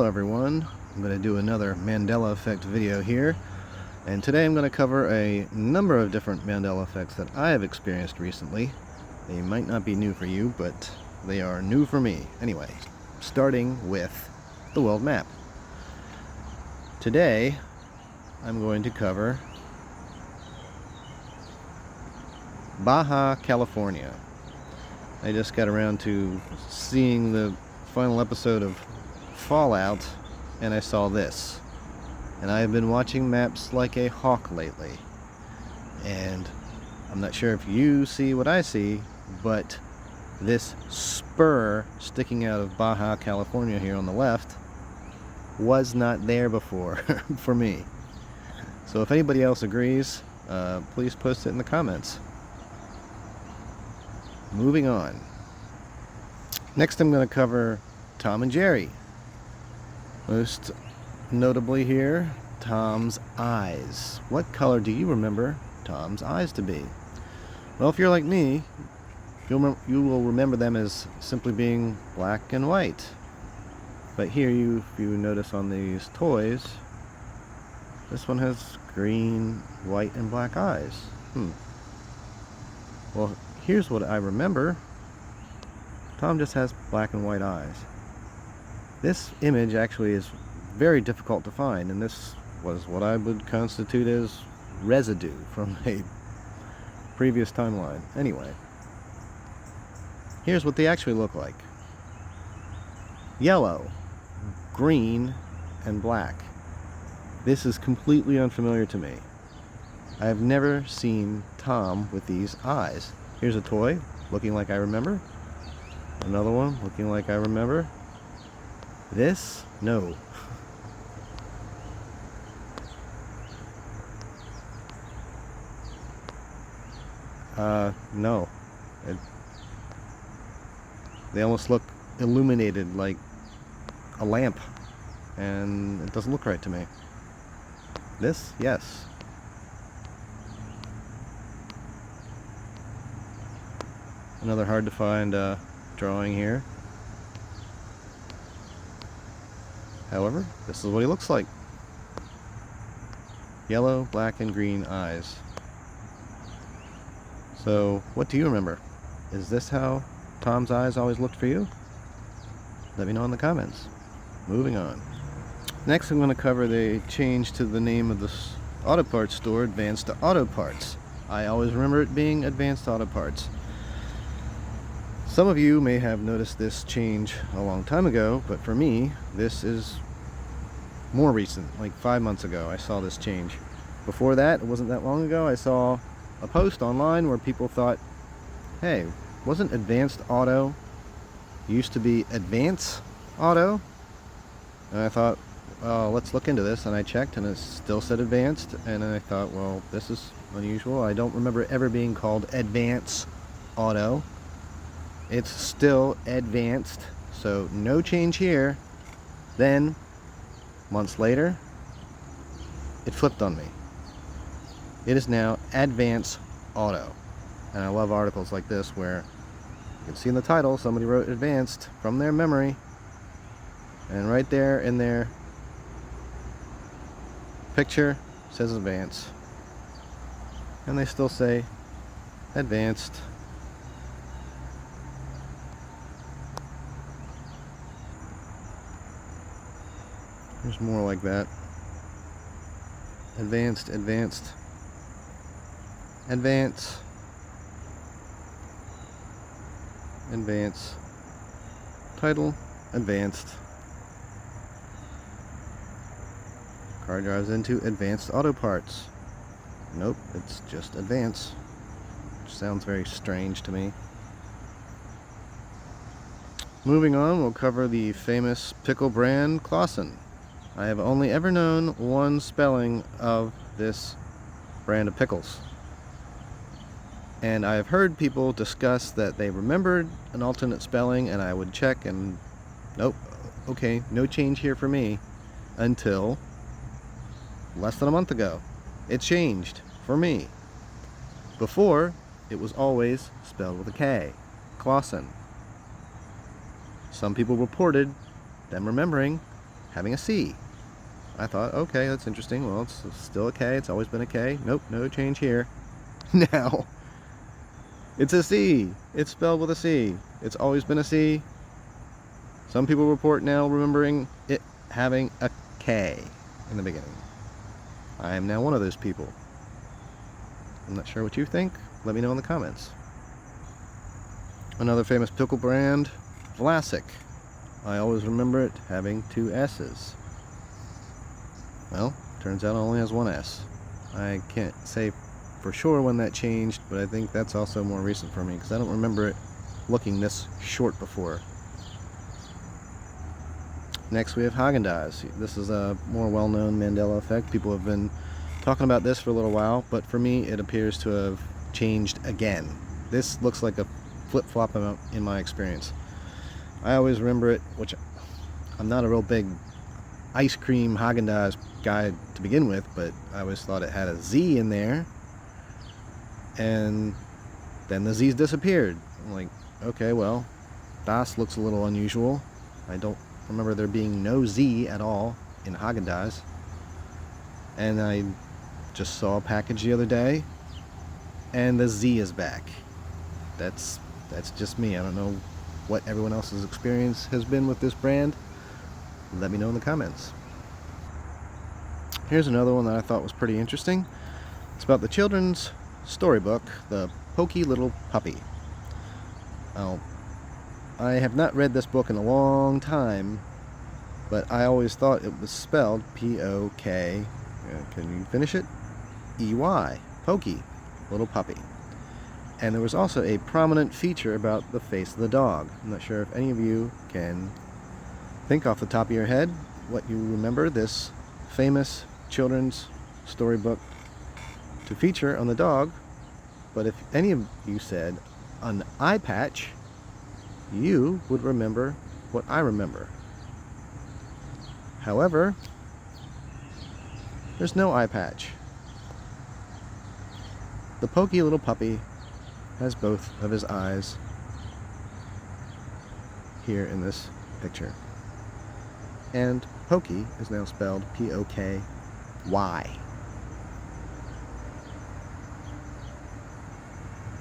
Hello everyone, I'm going to do another Mandela Effect video here, and today I'm going to cover a number of different Mandela Effects that I have experienced recently. They might not be new for you, but they are new for me. Anyway, starting with the world map. Today I'm going to cover Baja California. I just got around to seeing the final episode of Fallout, and I saw this. And I have been watching maps like a hawk lately. And I'm not sure if you see what I see, but this spur sticking out of Baja California here on the left was not there before for me. So if anybody else agrees, please post it in the comments. Moving on. Next I'm going to cover Tom and Jerry. Most notably here, Tom's eyes. What color do you remember Tom's eyes to be? Well, if you're like me, you will remember them as simply being black and white. But here, if you notice on these toys, this one has green, white, and black eyes. Well, here's what I remember. Tom just has black and white eyes. This image actually is very difficult to find, and this was what I would constitute as residue from a previous timeline. Anyway, here's what they actually look like. Yellow, green, and black. This is completely unfamiliar to me. I have never seen Tom with these eyes. Here's a toy looking like I remember. Another one looking like I remember. This? No. No. They almost look illuminated like a lamp, and it doesn't look right to me. This? Yes. Another hard to find drawing here. However, this is what he looks like. Yellow, black, and green eyes. So, what do you remember? Is this how Tom's eyes always looked for you? Let me know in the comments. Moving on. Next, I'm going to cover the change to the name of this auto parts store, Advanced Auto Parts. I always remember it being Advanced Auto Parts. Some of you may have noticed this change a long time ago, but for me, this is more recent. Like 5 months ago, I saw this change. Before that, it wasn't that long ago, I saw a post online where people thought, hey, wasn't Advanced Auto used to be Advance Auto? And I thought, well, let's look into this, and I checked, and it still said Advanced, and I thought, well, this is unusual. I don't remember it ever being called Advance Auto. It's still Advanced, so no change here. Then, months later, it flipped on me. It is now Advance Auto. And I love articles like this where you can see in the title somebody wrote Advanced from their memory, and right there in their picture says Advance, and they still say Advanced. There's more like that. Advanced, Advanced, Advance, Advance, title, Advanced. Car drives into Advanced Auto Parts. Nope, it's just Advance. Which sounds very strange to me. Moving on, we'll cover the famous pickle brand Klaussen. I have only ever known one spelling of this brand of pickles. And I've heard people discuss that they remembered an alternate spelling, and I would check, and nope, okay, no change here for me, until less than a month ago. It changed for me. Before, it was always spelled with a K, Klaussen. Some people reported them remembering having a C. I thought, okay, that's interesting. Well, it's still a K. It's always been a K. Nope, no change here. Now, it's a C. It's spelled with a C. It's always been a C. Some people report now remembering it having a K in the beginning. I am now one of those people. I'm not sure what you think. Let me know in the comments. Another famous pickle brand, Vlassic. I always remember it having 2 S's. Well, turns out it only has 1 S. I can't say for sure when that changed, but I think that's also more recent for me because I don't remember it looking this short before. Next we have Haagen Dazs. This is a more well-known Mandela Effect. People have been talking about this for a little while, but for me it appears to have changed again. This looks like a flip-flop in my experience. I always remember it, which I'm not a real big ice cream Haagen Dazs guy to begin with, but I always thought it had a Z in there, and then the Z's disappeared. I'm like, okay, well, Das looks a little unusual. I don't remember there being no Z at all in Haagen Dazs, and I just saw a package the other day, and the Z is back. That's just me. I don't know what everyone else's experience has been with this brand. Let me know in the comments. Here's another one that I thought was pretty interesting. It's about the children's storybook, The Poky Little Puppy. Now, I have not read this book in a long time, but I always thought it was spelled P-O-K, can you finish it? E-Y, Poky, Little Puppy. And there was also a prominent feature about the face of the dog. I'm not sure if any of you can think off the top of your head what you remember this famous children's storybook to feature on the dog, but if any of you said an eye patch, you would remember what I remember. However, there's no eye patch. The Poky Little Puppy has both of his eyes here in this picture. And Poky is now spelled P-O-K-Y.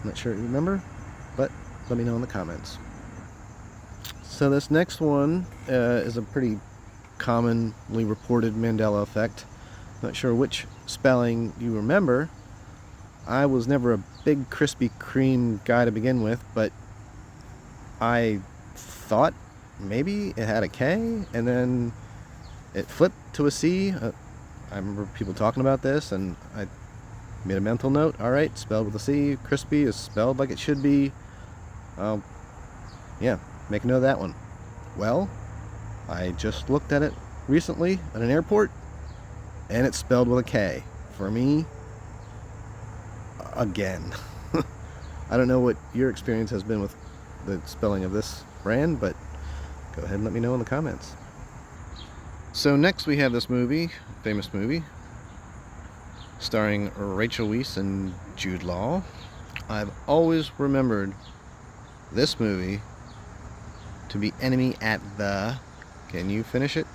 Not sure you remember, but let me know in the comments. So this next one is a pretty commonly reported Mandela Effect. Not sure which spelling you remember. I was never a big Krispy Kreme guy to begin with, but I thought maybe it had a K, and then it flipped to a C. I remember people talking about this, and I made a mental note. Alright, spelled with a C. Crispy is spelled like it should be. Yeah, make a note of that one. Well, I just looked at it recently at an airport, and it's spelled with a K. For me, again. I don't know what your experience has been with the spelling of this brand, but go ahead and let me know in the comments. So next we have this movie, famous movie, starring Rachel Weisz and Jude Law. I've always remembered this movie to be Enemy at the, can you finish it?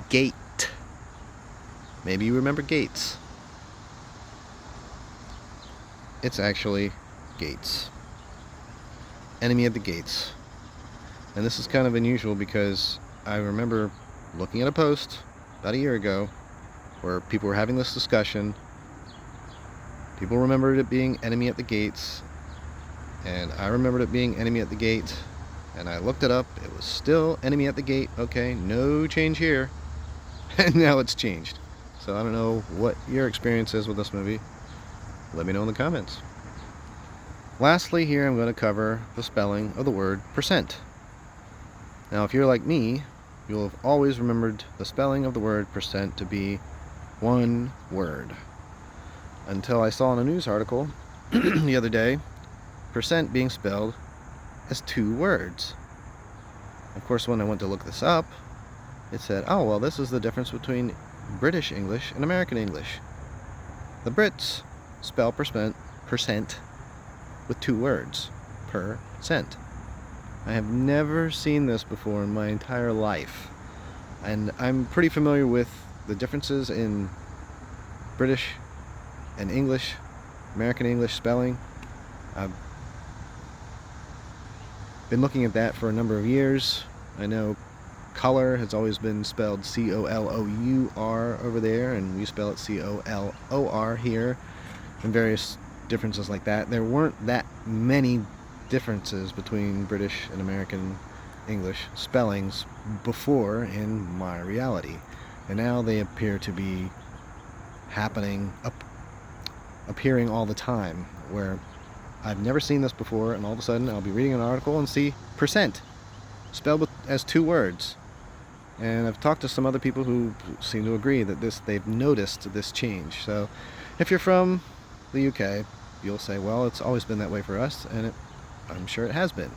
Gate. Maybe you remember Gates. It's actually Gates. Enemy at the Gates. And this is kind of unusual because I remember looking at a post about a year ago where people were having this discussion. People remembered it being Enemy at the Gates, and I remembered it being Enemy at the Gate, and I looked it up. It was still Enemy at the Gate. Okay, no change here. And now it's changed. So I don't know what your experience is with this movie. Let me know in the comments. Lastly, here I'm going to cover the spelling of the word percent. Now, if you're like me, you'll have always remembered the spelling of the word percent to be one word. Until I saw in a news article the other day, percent being spelled as 2 words. Of course, when I went to look this up, it said, oh, well, this is the difference between British English and American English. The Brits spell percent with 2 words, percent. I have never seen this before in my entire life. And I'm pretty familiar with the differences in British and English, American English spelling. I've been looking at that for a number of years. I know color has always been spelled C-O-L-O-U-R over there, and we spell it C-O-L-O-R here, and various differences like that. There weren't that many differences between British and American English spellings before in my reality, and now they appear to be appearing all the time, where I've never seen this before, and all of a sudden I'll be reading an article and see percent spelled as 2 words. And I've talked to some other people who seem to agree that they've noticed this change. So if you're from the UK, you'll say, well, it's always been that way for us, and I'm sure it has been.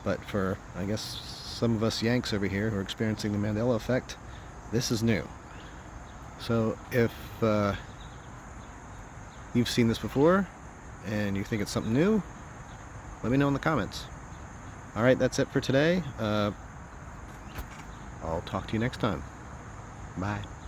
But for, I guess, some of us Yanks over here who are experiencing the Mandela Effect, this is new. So if you've seen this before and you think it's something new, let me know in the comments. Alright, that's it for today. I'll talk to you next time. Bye.